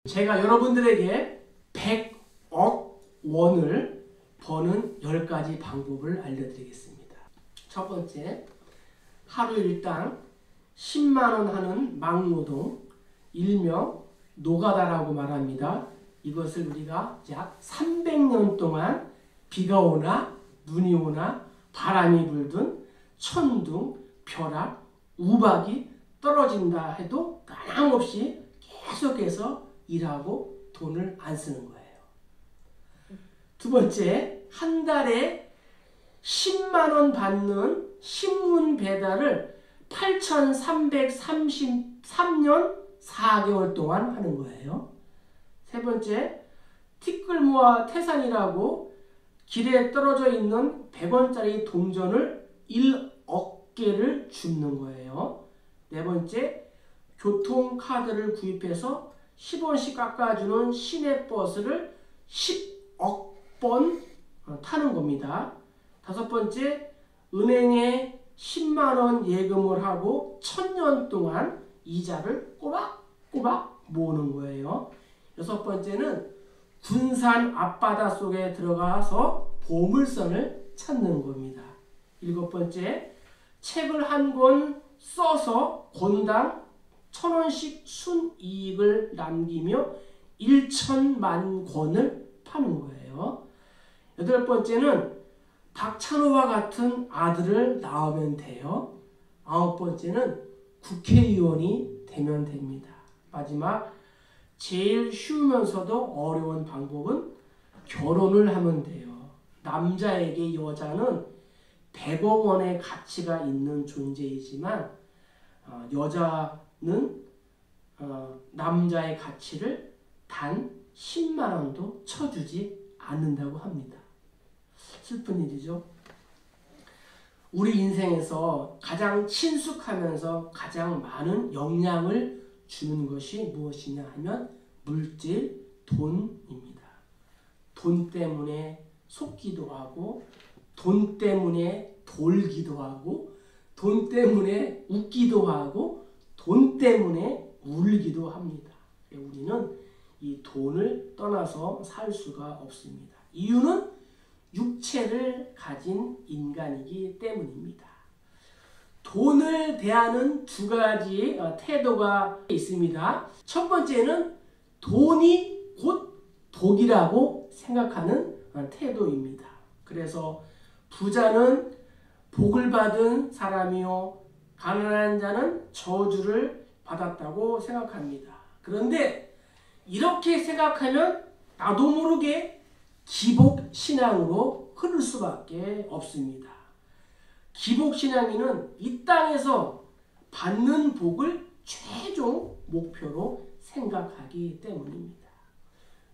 제가 여러분들에게 100억 원을 버는 10가지 방법을 알려드리겠습니다. 첫 번째, 하루 일당 10만원 하는 막노동, 일명 노가다라고 말합니다. 이것을 우리가 약 300년 동안 비가 오나 눈이 오나 바람이 불든 천둥, 벼락, 우박이 떨어진다 해도 끊임없이 계속해서 일하고 돈을 안 쓰는 거예요. 두 번째, 한 달에 10만원 받는 신문 배달을 8,333년 4개월 동안 하는 거예요. 세 번째, 티끌모아 태산이라고 길에 떨어져 있는 100원짜리 동전을 1억 개를 줍는 거예요. 네 번째, 교통카드를 구입해서 10원씩 깎아주는 시내버스를 10억 번 타는 겁니다. 다섯 번째, 은행에 10만원 예금을 하고 1000년 동안 이자를 꼬박꼬박 모으는 거예요. 여섯 번째는 군산 앞바다 속에 들어가서 보물선을 찾는 겁니다. 일곱 번째, 책을 한 권 써서 권당 1000원씩 순이익을 남기며 1천만 권을 파는 거예요. 여덟 번째는 박찬호와 같은 아들을 낳으면 돼요. 아홉 번째는 국회의원이 되면 됩니다. 마지막, 제일 쉬우면서도 어려운 방법은 결혼을 하면 돼요. 남자에게 여자는 100억 원의 가치가 있는 존재이지만 여자는 남자의 가치를 단 10만 원도 쳐주지 않는다고 합니다. 슬픈 일이죠. 우리 인생에서 가장 친숙하면서 가장 많은 영향을 주는 것이 무엇이냐 하면 물질, 돈입니다. 돈 때문에 속기도 하고, 돈 때문에 돌기도 하고, 돈 때문에 웃기도 하고, 돈 때문에 울기도 합니다. 우리는 이 돈을 떠나서 살 수가 없습니다. 이유는 육체를 가진 인간이기 때문입니다. 돈을 대하는 두 가지 태도가 있습니다. 첫 번째는 돈이 곧 독이라고 생각하는 태도입니다. 그래서 부자는 복을 받은 사람이요 가난한 자는 저주를 받았다고 생각합니다. 그런데 이렇게 생각하면 나도 모르게 기복신앙으로 흐를 수밖에 없습니다. 기복신앙인은 이 땅에서 받는 복을 최종 목표로 생각하기 때문입니다.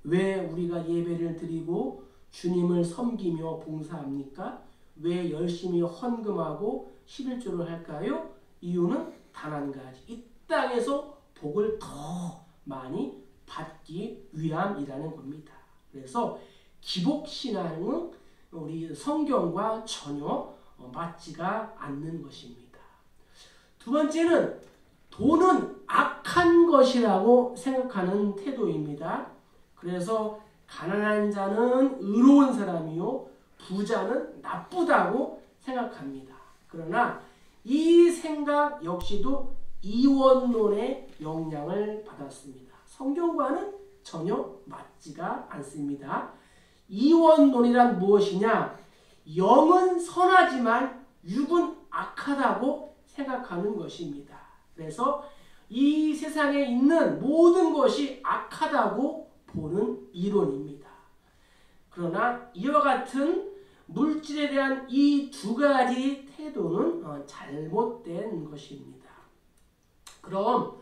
왜 우리가 예배를 드리고 주님을 섬기며 봉사합니까? 왜 열심히 헌금하고 11조를 할까요? 이유는 단 한 가지. 이 땅에서 복을 더 많이 받기 위함이라는 겁니다. 그래서 기복신앙은 우리 성경과 전혀 맞지가 않는 것입니다. 두 번째는 돈은 악한 것이라고 생각하는 태도입니다. 그래서 가난한 자는 의로운 사람이요 부자는 나쁘다고 생각합니다. 그러나 이 생각 역시도 이원론의 영향을 받았습니다. 성경과는 전혀 맞지가 않습니다. 이원론이란 무엇이냐? 영은 선하지만 육은 악하다고 생각하는 것입니다. 그래서 이 세상에 있는 모든 것이 악하다고 보는 이론입니다. 그러나 이와 같은 물질에 대한 이 두 가지 태도는 잘못된 것입니다. 그럼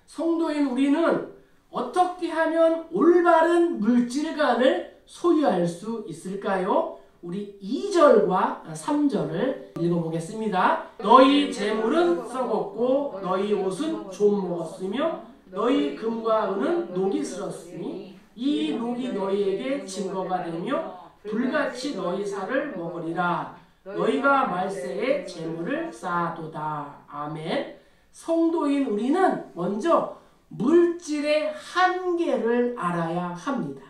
성도인 우리는 어떻게 하면 올바른 물질관을 소유할 수 있을까요? 우리 2절과 3절을 읽어보겠습니다. 너희 재물은 썩었고 너희 옷은 좀 먹었으며 너희 금과 은은 녹이 슬었으니 이 녹이 너희에게 증거가 되며 불같이 너희 살을 먹으리라. 너희가 말세에 재물을 쌓아도다. 아멘. 성도인 우리는 먼저 물질의 한계를 알아야 합니다.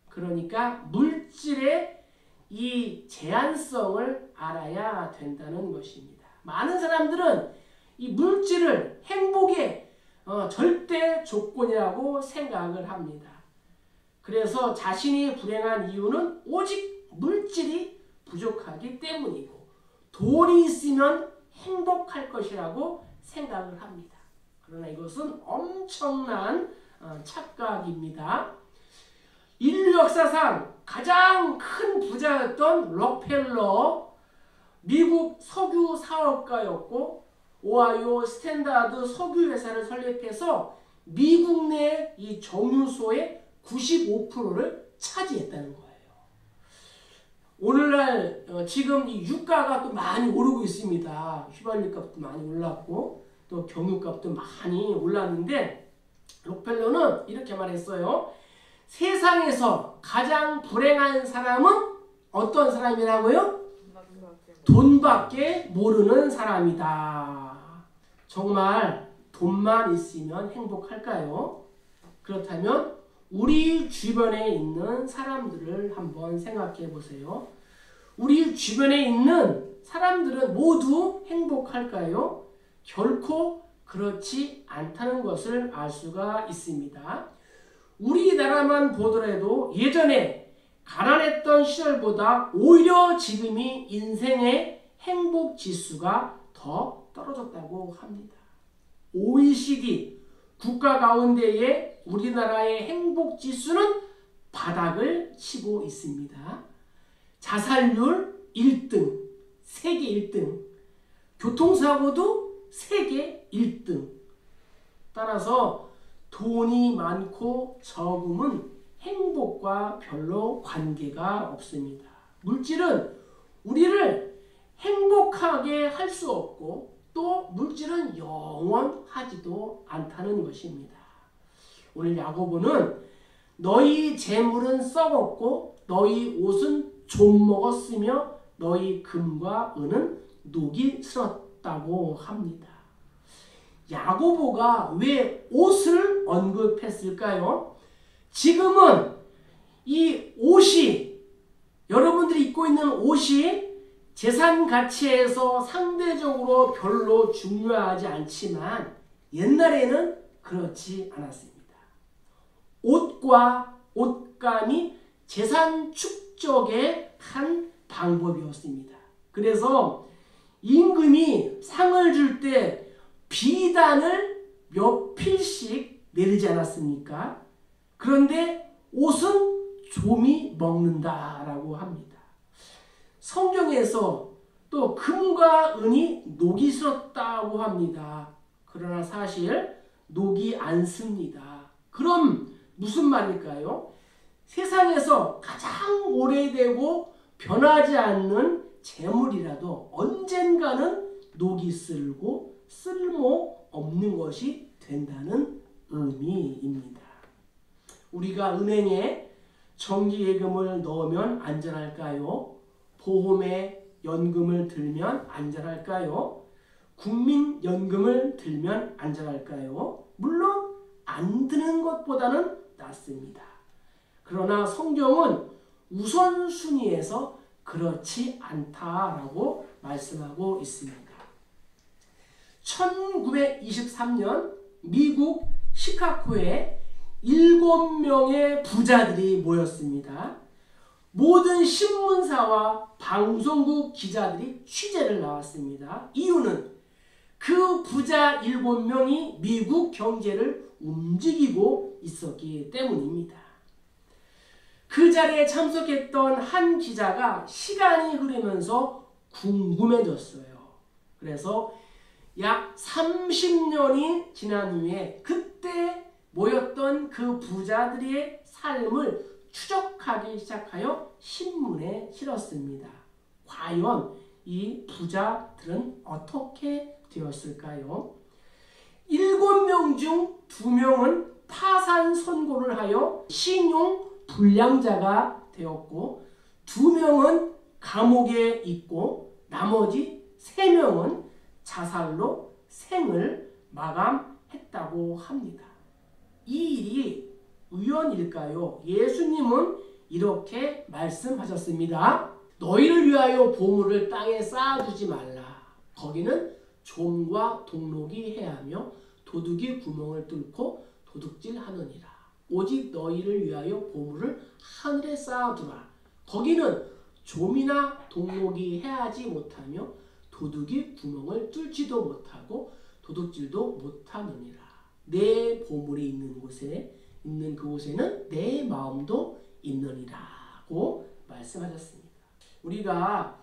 그러니까 물질의 이 제한성을 알아야 된다는 것입니다. 많은 사람들은 이 물질을 행복의 절대 조건이라고 생각을 합니다. 그래서 자신이 불행한 이유는 오직 물질이 부족하기 때문이고 돈이 있으면 행복할 것이라고 생각을 합니다. 그러나 이것은 엄청난 착각입니다. 인류 역사상 가장 큰 부자였던 록펠러, 미국 석유 사업가였고 오하이오 스탠다드 석유 회사를 설립해서 미국 내 이 정유소의 95%를 차지했다는 거예요. 오늘날 지금 이 유가가 또 많이 오르고 있습니다. 휘발유 값도 많이 올랐고 또 경유값도 많이 올랐는데 록펠러는 이렇게 말했어요. 세상에서 가장 불행한 사람은 어떤 사람이라고요? 돈밖에 모르는 사람이다. 정말 돈만 있으면 행복할까요? 그렇다면 우리 주변에 있는 사람들을 한번 생각해 보세요. 우리 주변에 있는 사람들은 모두 행복할까요? 결코 그렇지 않다는 것을 알 수가 있습니다. 우리나라만 보더라도 예전에 가난했던 시절보다 오히려 지금이 인생의 행복 지수가 더 떨어졌다고 합니다. OECD 국가 가운데에 우리나라의 행복 지수는 바닥을 치고 있습니다. 자살률 1등, 세계 1등, 교통사고도 세계 1등. 따라서 돈이 많고 적음은 행복과 별로 관계가 없습니다. 물질은 우리를 행복하게 할 수 없고 또 물질은 영원하지도 않다는 것입니다. 오늘 야고보는 너희 재물은 썩었고 너희 옷은 좀 먹었으며 너희 금과 은은 녹이 슬었다고 합니다. 야고보가 왜 옷을 언급했을까요? 지금은 이 옷이 여러분들이 입고 있는 옷이 재산 가치에서 상대적으로 별로 중요하지 않지만 옛날에는 그렇지 않았습니다. 옷과 옷감이 재산 축적의 한 방법이었습니다. 그래서 임금이 상을 줄 때 비단을 몇 필씩 내리지 않았습니까? 그런데 옷은 좀이 먹는다라고 합니다. 성경에서 또 금과 은이 녹이 슬었다고 합니다. 그러나 사실 녹이 안 씁니다. 그럼 무슨 말일까요? 세상에서 가장 오래되고 변하지 않는 재물이라도 언젠가는 녹이 슬고 쓸모없는 것이 된다는 의미입니다. 우리가 은행에 정기예금을 넣으면 안전할까요? 보험에 연금을 들면 안전할까요? 국민연금을 들면 안전할까요? 물론 안 드는 것보다는 낫습니다. 그러나 성경은 우선순위에서 그렇지 않다라고 말씀하고 있습니다. 1923년 미국 시카고에 7명의 부자들이 모였습니다. 모든 신문사와 방송국 기자들이 취재를 나왔습니다. 이유는 그 부자 7명이 미국 경제를 움직이고 있었기 때문입니다. 그 자리에 참석했던 한 기자가 시간이 흐르면서 궁금해졌어요. 그래서 약 30년이 지난 후에 그때 모였던 그 부자들의 삶을 추적하기 시작하여 신문에 실었습니다. 과연 이 부자들은 어떻게 되었을까요? 7명 중 2명은 파산 선고를 하여 신용 불량자가 되었고 2명은 감옥에 있고 나머지 3명은 자살로 생을 마감했습니다. 했다고 합니다. 이 일이 우연일까요? 예수님은 이렇게 말씀하셨습니다. 너희를 위하여 보물을 땅에 쌓아두지 말라. 거기는 좀과 동록이 해하며 도둑이 구멍을 뚫고 도둑질하느니라. 오직 너희를 위하여 보물을 하늘에 쌓아두라. 거기는 좀이나 동록이 해하지 못하며 도둑이 구멍을 뚫지도 못하고 도둑질도 못하느니라. 내 보물이 있는 그곳에는 내 마음도 있느니라고 말씀하셨습니다. 우리가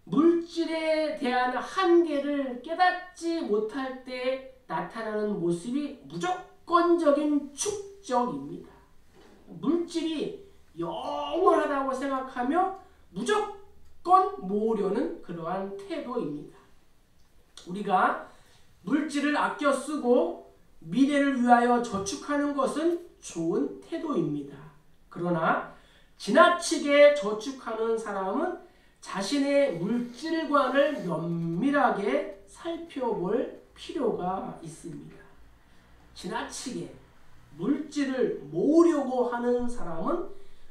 물질에 대한 한계를 깨닫지 못할 때 나타나는 모습이 무조건적인 축적입니다. 물질이 영원하다고 생각하며 무조건 모으려는 그러한 태도입니다. 우리가 물질을 아껴 쓰고 미래를 위하여 저축하는 것은 좋은 태도입니다. 그러나 지나치게 저축하는 사람은 자신의 물질관을 면밀하게 살펴볼 필요가 있습니다. 지나치게 물질을 모으려고 하는 사람은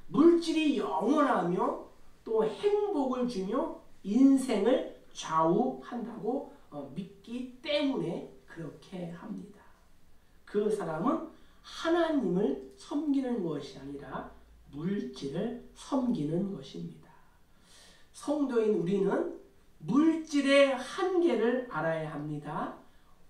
물질이 영원하며 또 행복을 주며 인생을 좌우한다고 믿기 때문에 그렇게 합니다. 그 사람은 하나님을 섬기는 것이 아니라 물질을 섬기는 것입니다. 성도인 우리는 물질의 한계를 알아야 합니다.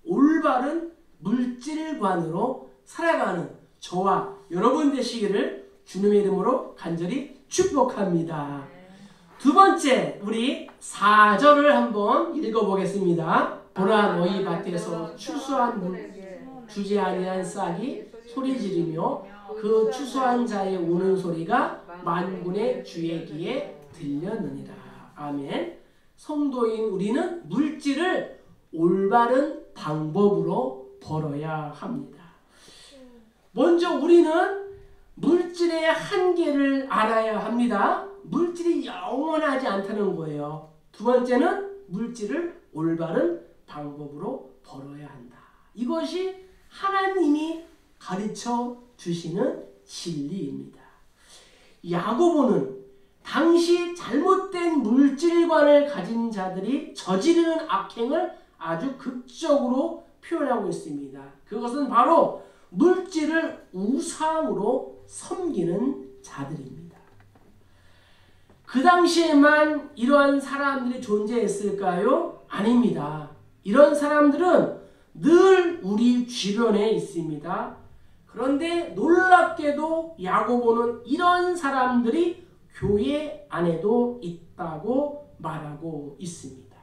올바른 물질관으로 살아가는 저와 여러분 되시기를 주님의 이름으로 간절히 축복합니다. 두 번째, 우리 4절을 한번 읽어보겠습니다. 보라 너희 밭에서 추수한 물 주지 아니한 싹이 소리 지르며 그 추수한 자의 우는 소리가 만군의 주의 귀에 들려느니라. 아멘. 성도인 우리는 물질을 올바른 방법으로 벌어야 합니다. 먼저 우리는 물질의 한계를 알아야 합니다. 물질이 영원하지 않다는 거예요. 두 번째는 물질을 올바른 방법으로 벌어야 한다. 이것이 하나님이 가르쳐 주시는 진리입니다. 야고보는 당시 잘못된 물질관을 가진 자들이 저지르는 악행을 아주 극적으로 표현하고 있습니다. 그것은 바로 물질을 우상으로 섬기는 자들입니다. 그 당시에만 이러한 사람들이 존재했을까요? 아닙니다. 이런 사람들은 늘 우리 주변에 있습니다. 그런데 놀랍게도 야고보는 이런 사람들이 교회 안에도 있다고 말하고 있습니다.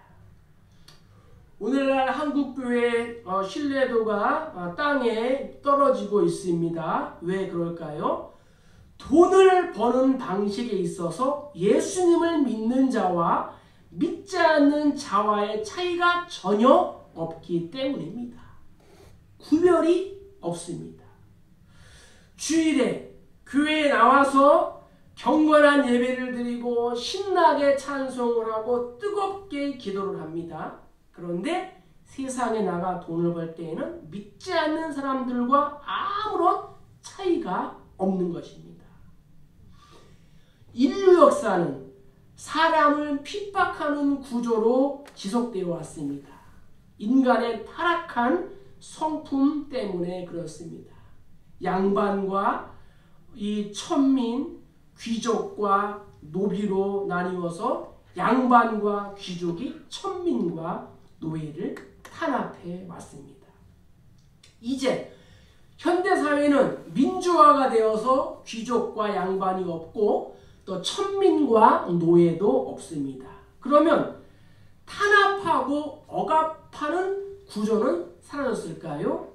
오늘날 한국교회 신뢰도가 땅에 떨어지고 있습니다. 왜 그럴까요? 돈을 버는 방식에 있어서 예수님을 믿는 자와 믿지 않는 자와의 차이가 전혀 없기 때문입니다. 구별이 없습니다. 주일에 교회에 나와서 경건한 예배를 드리고 신나게 찬송을 하고 뜨겁게 기도를 합니다. 그런데 세상에 나가 돈을 벌 때에는 믿지 않는 사람들과 아무런 차이가 없는 것입니다. 인류 역사는 사람을 핍박하는 구조로 지속되어 왔습니다. 인간의 타락한 성품 때문에 그렇습니다. 양반과 이 천민, 귀족과 노비로 나뉘어서 양반과 귀족이 천민과 노예를 탄압해 왔습니다. 이제 현대사회는 민주화가 되어서 귀족과 양반이 없고 또 천민과 노예도 없습니다. 그러면 탄압하고 억압하는 구조는 사라졌을까요?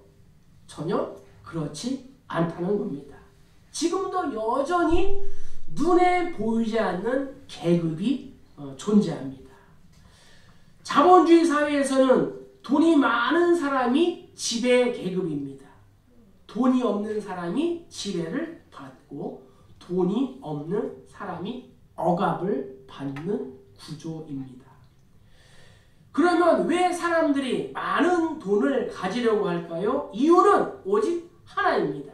전혀 그렇지 않다는 겁니다. 지금도 여전히 눈에 보이지 않는 계급이 존재합니다. 자본주의 사회에서는 돈이 많은 사람이 지배 계급입니다. 돈이 없는 사람이 지배를 받고 돈이 없는 사람이 억압을 받는 구조입니다. 그러면 왜 사람들이 많은 돈을 가지려고 할까요? 이유는 오직 하나입니다.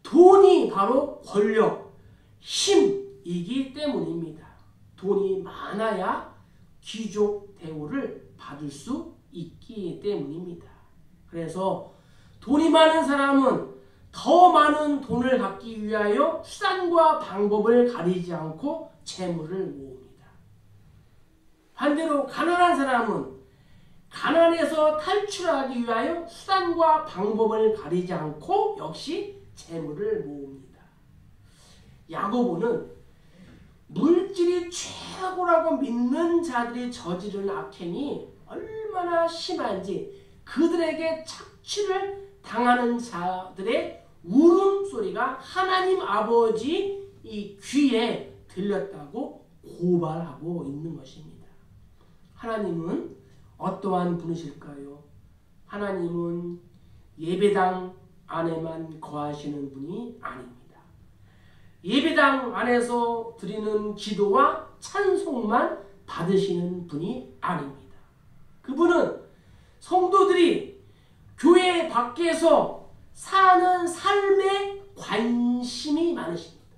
돈이 바로 권력, 힘이기 때문입니다. 돈이 많아야 귀족 대우를 받을 수 있기 때문입니다. 그래서 돈이 많은 사람은 더 많은 돈을 갖기 위하여 수단과 방법을 가리지 않고 재물을 모읍니다. 반대로 가난한 사람은 가난에서 탈출하기 위하여 수단과 방법을 가리지 않고 역시 재물을 모읍니다. 야고보는 물질이 최고라고 믿는 자들이 저지른 악행이 얼마나 심한지 그들에게 착취를 당하는 자들의 울음소리가 하나님 아버지 이 귀에 들렸다고 고발하고 있는 것입니다. 하나님은 어떠한 분이실까요? 하나님은 예배당 안에만 거하시는 분이 아닙니다. 예배당 안에서 드리는 기도와 찬송만 받으시는 분이 아닙니다. 그분은 성도들이 교회 밖에서 사는 삶에 관심이 많으십니다.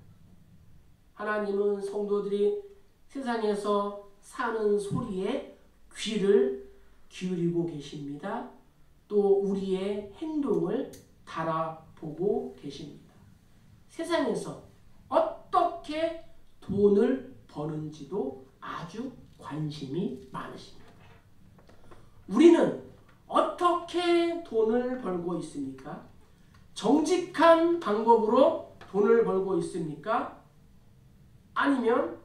하나님은 성도들이 세상에서 사는 소리에 귀를 기울이고 계십니다. 또 우리의 행동을 달아보고 계십니다. 세상에서 어떻게 돈을 버는지도 아주 관심이 많으십니다. 우리는 어떻게 돈을 벌고 있습니까? 정직한 방법으로 돈을 벌고 있습니까? 아니면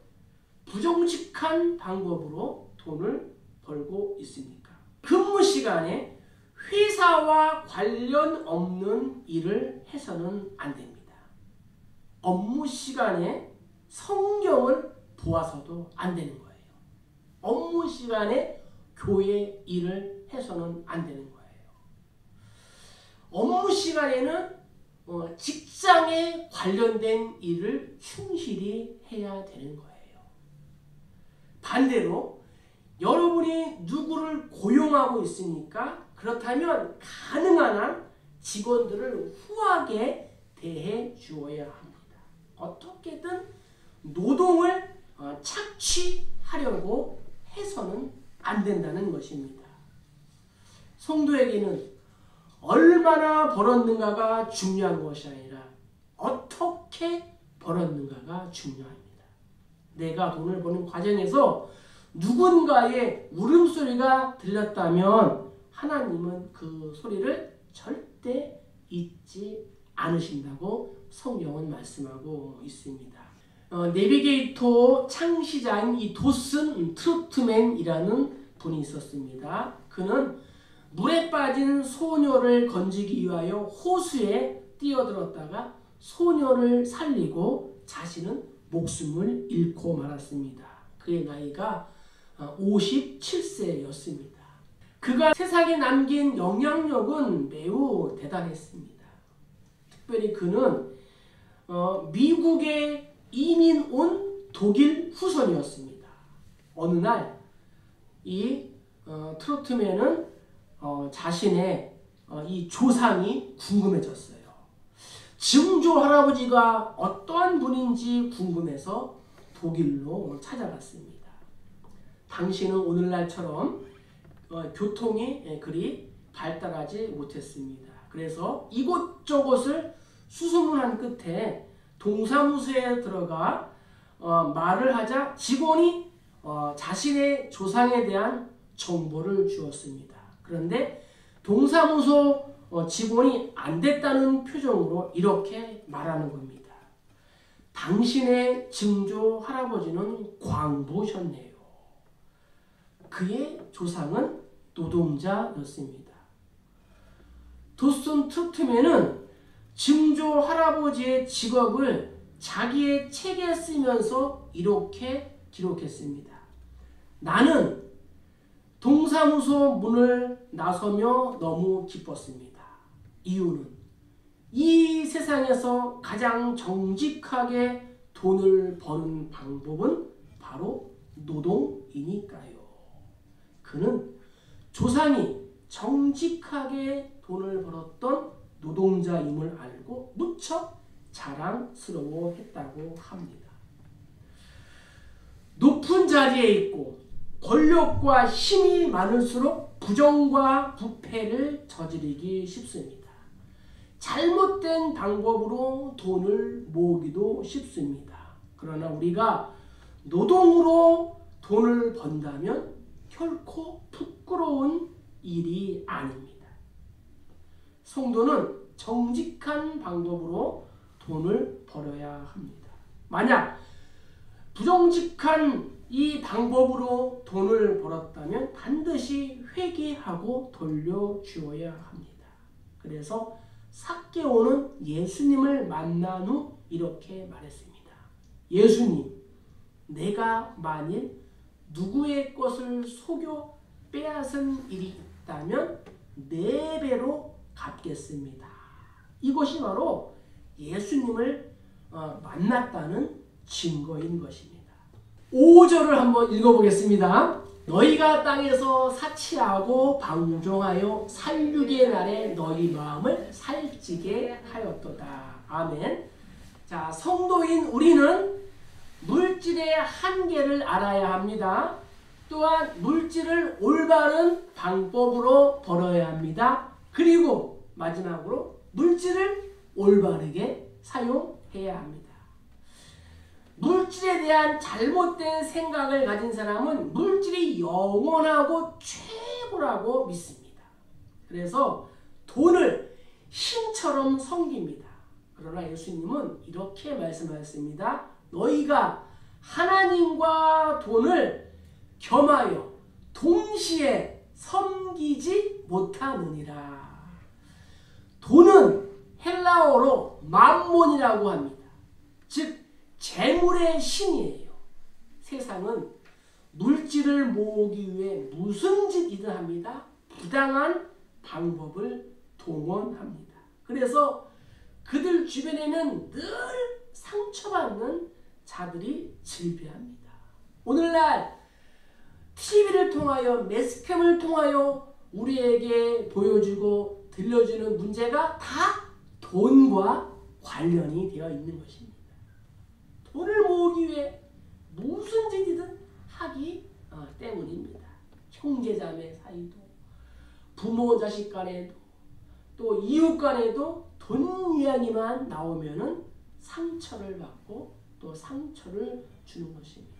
부정직한 방법으로 돈을 벌고 있습니까? 근무 시간에 회사와 관련 없는 일을 해서는 안 됩니다. 업무 시간에 성경을 보아서도 안 되는 거예요. 업무 시간에 교회 일을 해서는 안 되는 거예요. 업무 시간에는 직장에 관련된 일을 충실히 해야 되는 거예요. 반대로 여러분이 누구를 고용하고 있으니까 그렇다면 가능한 한 직원들을 후하게 대해 주어야 합니다. 어떻게든 노동을 착취하려고 해서는 안 된다는 것입니다. 성도에게는 얼마나 벌었는가가 중요한 것이 아니라 어떻게 벌었는가가 중요합니다. 내가 돈을 버는 과정에서 누군가의 울음소리가 들렸다면 하나님은 그 소리를 절대 잊지 않으신다고 성경은 말씀하고 있습니다. 내비게이터 창시자인 이 도슨 트로트맨이라는 분이 있었습니다. 그는 물에 빠진 소녀를 건지기 위하여 호수에 뛰어들었다가 소녀를 살리고 자신은 목숨을 잃고 말았습니다. 그의 나이가 57세였습니다. 그가 세상에 남긴 영향력은 매우 대단했습니다. 특별히 그는 미국에 이민 온 독일 후손이었습니다. 어느 날 이 트로트맨은 자신의 이 조상이 궁금해졌어요. 증조 할아버지가 어떠한 분인지 궁금해서 독일로 찾아갔습니다. 당시는 오늘날처럼 교통이 그리 발달하지 못했습니다. 그래서 이곳저곳을 수소문한 끝에 동사무소에 들어가 말을 하자 직원이 자신의 조상에 대한 정보를 주었습니다. 그런데 동사무소 직원이 안 됐다는 표정으로 이렇게 말하는 겁니다. 당신의 증조 할아버지는 광부셨네요. 그의 조상은 노동자였습니다. 도슨 트로트맨은 증조 할아버지의 직업을 자기의 책에 쓰면서 이렇게 기록했습니다. 나는 동사무소 문을 나서며 너무 기뻤습니다. 이유는 이 세상에서 가장 정직하게 돈을 버는 방법은 바로 노동이니까요. 그는 조상이 정직하게 돈을 벌었던 노동자임을 알고 무척 자랑스러워했다고 합니다. 높은 자리에 있고 권력과 힘이 많을수록 부정과 부패를 저지르기 쉽습니다. 잘못된 방법으로 돈을 모으기도 쉽습니다. 그러나 우리가 노동으로 돈을 번다면 결코 부끄러운 일이 아닙니다. 성도는 정직한 방법으로 돈을 벌어야 합니다. 만약 부정직한 이 방법으로 돈을 벌었다면 반드시 회개하고 돌려주어야 합니다. 그래서 삭개오는 예수님을 만난 후 이렇게 말했습니다. 예수님, 내가 만일 누구의 것을 속여 빼앗은 일이 있다면 4배로 갚겠습니다. 이것이 바로 예수님을 만났다는 증거인 것입니다. 5절을 한번 읽어보겠습니다. 너희가 땅에서 사치하고 방종하여 살육의 날에 너희 마음을 살찌게 하였도다. 아멘. 자, 성도인 우리는 물질의 한계를 알아야 합니다. 또한 물질을 올바른 방법으로 벌어야 합니다. 그리고 마지막으로 물질을 올바르게 사용해야 합니다. 물질에 대한 잘못된 생각을 가진 사람은 물질이 영원하고 최고라고 믿습니다. 그래서 돈을 신처럼 섬깁니다. 그러나 예수님은 이렇게 말씀하셨습니다. 너희가 하나님과 돈을 겸하여 동시에 섬기지 못하느니라. 돈은 헬라어로 맘몬이라고 합니다. 즉 재물의 신이에요. 세상은 물질을 모으기 위해 무슨 짓이든 합니다. 부당한 방법을 동원합니다. 그래서 그들 주변에는 늘 상처받는 자들이 질비합니다. 오늘날 TV를 통하여 매스캠을 통하여 우리에게 보여주고 들려주는 문제가 다 돈과 관련이 되어 있는 것입니다. 돈을 모으기 위해 무슨 짓이든 하기 때문입니다. 형제자매 사이도, 부모 자식 간에도, 또 이웃 간에도 돈 이야기만 나오면은 상처를 받고 또 상처를 주는 것입니다.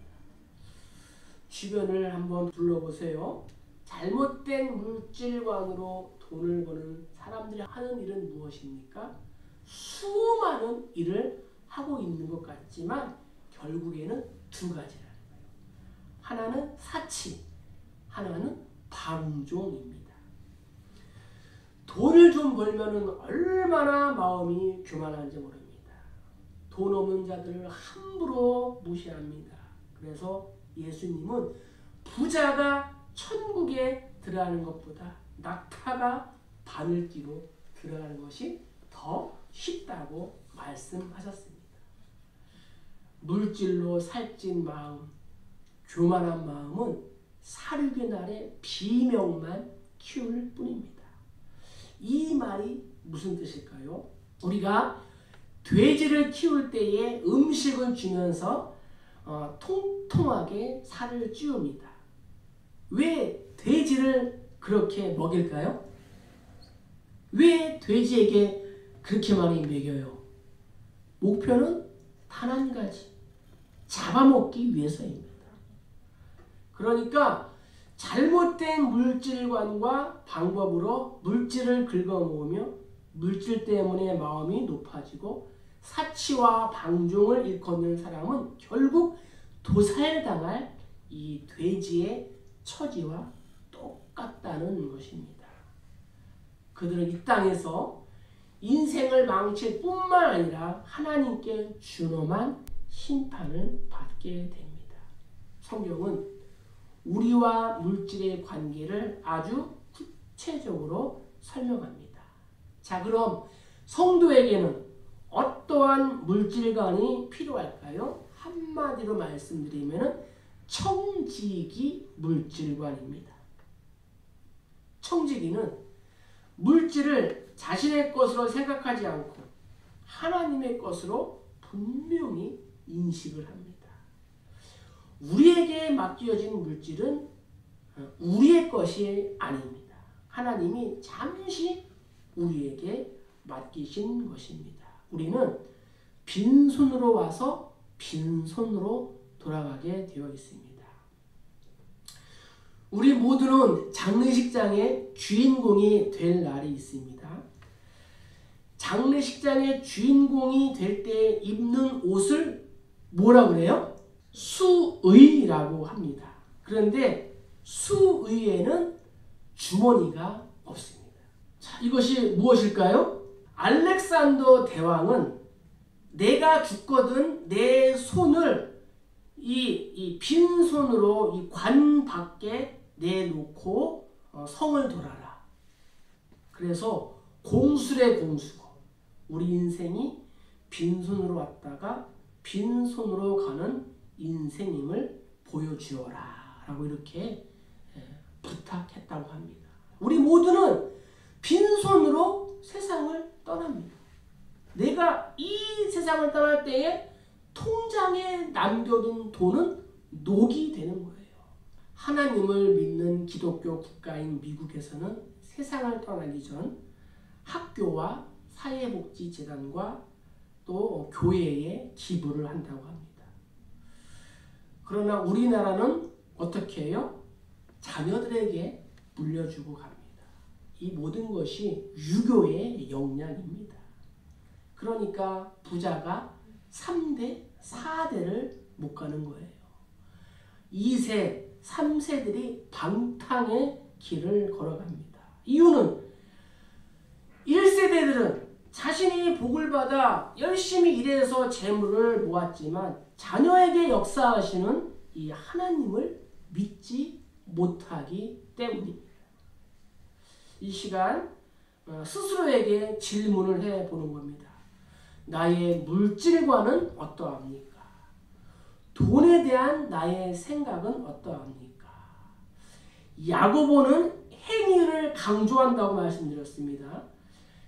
주변을 한번 둘러보세요. 잘못된 물질관으로 돈을 버는 사람들이 하는 일은 무엇입니까? 수많은 일을 하고 있는 것 같지만 결국에는 두 가지라는 거예요. 하나는 사치, 하나는 방종입니다. 돈을 좀 벌면은 얼마나 마음이 교만한지 모릅니다. 돈 없는 자들을 함부로 무시합니다. 그래서 예수님은 부자가 천국에 들어가는 것보다 낙타가 바늘기로 들어가는 것이 더 쉽다고 말씀하셨습니다. 물질로 살찐 마음, 교만한 마음은 살육의 날에 비명만 키울 뿐입니다. 이 말이 무슨 뜻일까요? 우리가 돼지를 키울 때에 음식을 주면서 통통하게 살을 찌웁니다. 왜 돼지를 그렇게 먹일까요? 왜 돼지에게 그렇게 많이 먹여요? 목표는 단 한 가지, 잡아먹기 위해서입니다. 그러니까 잘못된 물질관과 방법으로 물질을 긁어모으며 물질 때문에 마음이 높아지고 사치와 방종을 일컫는 사람은 결국 도살당할 이 돼지의 처지와 똑같다는 것입니다. 그들은 이 땅에서 인생을 망칠 뿐만 아니라 하나님께 준엄한 심판을 받게 됩니다. 성경은 우리와 물질의 관계를 아주 구체적으로 설명합니다. 자, 그럼 성도에게는 어떠한 물질관이 필요할까요? 한마디로 말씀드리면 청지기 물질관입니다. 청지기는 물질을 자신의 것으로 생각하지 않고 하나님의 것으로 분명히 인식을 합니다. 우리에게 맡겨진 물질은 우리의 것이 아닙니다. 하나님이 잠시 우리에게 맡기신 것입니다. 우리는 빈손으로 와서 빈손으로 돌아가게 되어 있습니다. 우리 모두는 장례식장의 주인공이 될 날이 있습니다. 장례식장의 주인공이 될 때 입는 옷을 뭐라고 그래요? 수의라고 합니다. 그런데 수의에는 주머니가 없습니다. 자, 이것이 무엇일까요? 알렉산더 대왕은 내가 죽거든 내 손을 이 빈손으로 이 관 밖에 내놓고 성을 돌아라. 그래서 공술의 공수고 우리 인생이 빈손으로 왔다가 빈손으로 가는 인생임을 보여주어라 라고 이렇게 부탁했다고 합니다. 우리 모두는 빈손으로 세상을 떠납니다. 내가 이 세상을 떠날 때에 통장에 남겨둔 돈은 녹이 되는 거예요. 하나님을 믿는 기독교 국가인 미국에서는 세상을 떠나기 전 학교와 사회복지재단과 또 교회에 기부를 한다고 합니다. 그러나 우리나라는 어떻게 해요? 자녀들에게 물려주고 갑니다. 이 모든 것이 유교의 영향입니다. 그러니까 부자가 3대, 4대를 못 가는 거예요. 2세, 3세들이 방탕의 길을 걸어갑니다. 이유는 1세대들은 자신이 복을 받아 열심히 일해서 재물을 모았지만 자녀에게 역사하시는 이 하나님을 믿지 못하기 때문입니다. 이 시간 스스로에게 질문을 해보는 겁니다. 나의 물질관은 어떠합니까? 돈에 대한 나의 생각은 어떠합니까? 야고보는 행위를 강조한다고 말씀드렸습니다.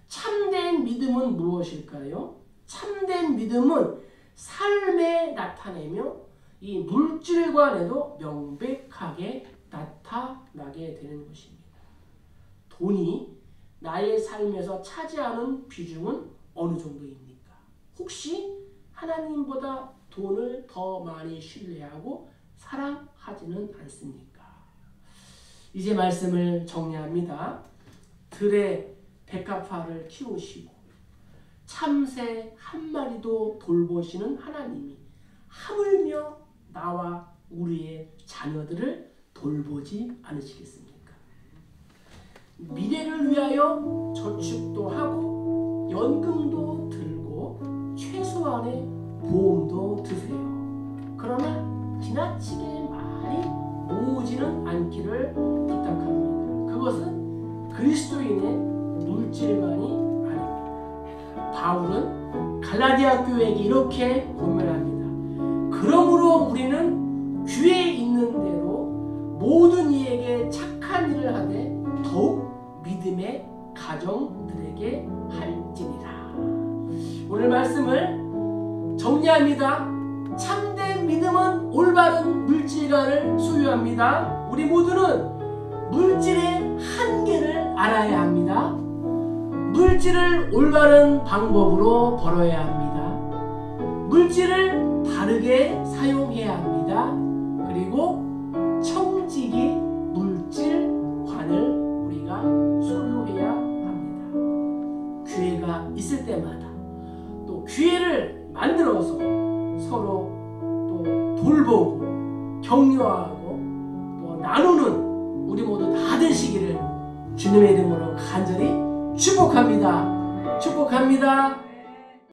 참된 믿음은 무엇일까요? 참된 믿음은 삶에 나타내며 이 물질관에도 명백하게 나타나게 되는 것입니다. 돈이 나의 삶에서 차지하는 비중은 어느 정도입니까? 혹시 하나님보다 돈을 더 많이 신뢰하고 사랑하지는 않습니까? 이제 말씀을 정리합니다. 들의 백합화를 키우시고 참새 한 마리도 돌보시는 하나님이 하물며 나와 우리의 자녀들을 돌보지 않으시겠습니까? 미래를 위하여 저축도 하고 연금도 들고 최소한의 보험도 드세요. 그러나 지나치게 많이 모으지는 않기를 부탁합니다. 그것은 그리스도인의 물질만이 아닙니다. 바울은 갈라디아 교회에게 이렇게 권면합니다. 그러므로 우리는 귀에 있는 대로 모든 이에게 착한 일을 하되 더욱 믿음의 가정들에게 할지니라. 오늘 말씀을 정리합니다. 참된 믿음은 올바른 물질관을 소유합니다. 우리 모두는 물질의 한계를 알아야 합니다. 물질을 올바른 방법으로 벌어야 합니다. 물질을 바르게 사용해야 합니다. 그리고 청지기 물질관을 우리가 소유해야 합니다. 기회가 있을 때마다 또 기회를 만들어서 서로 또 돌보고 격려하고 또 나누는 우리 모두 다 되시기를 주님의 이름으로 간절히 축복합니다. 축복합니다.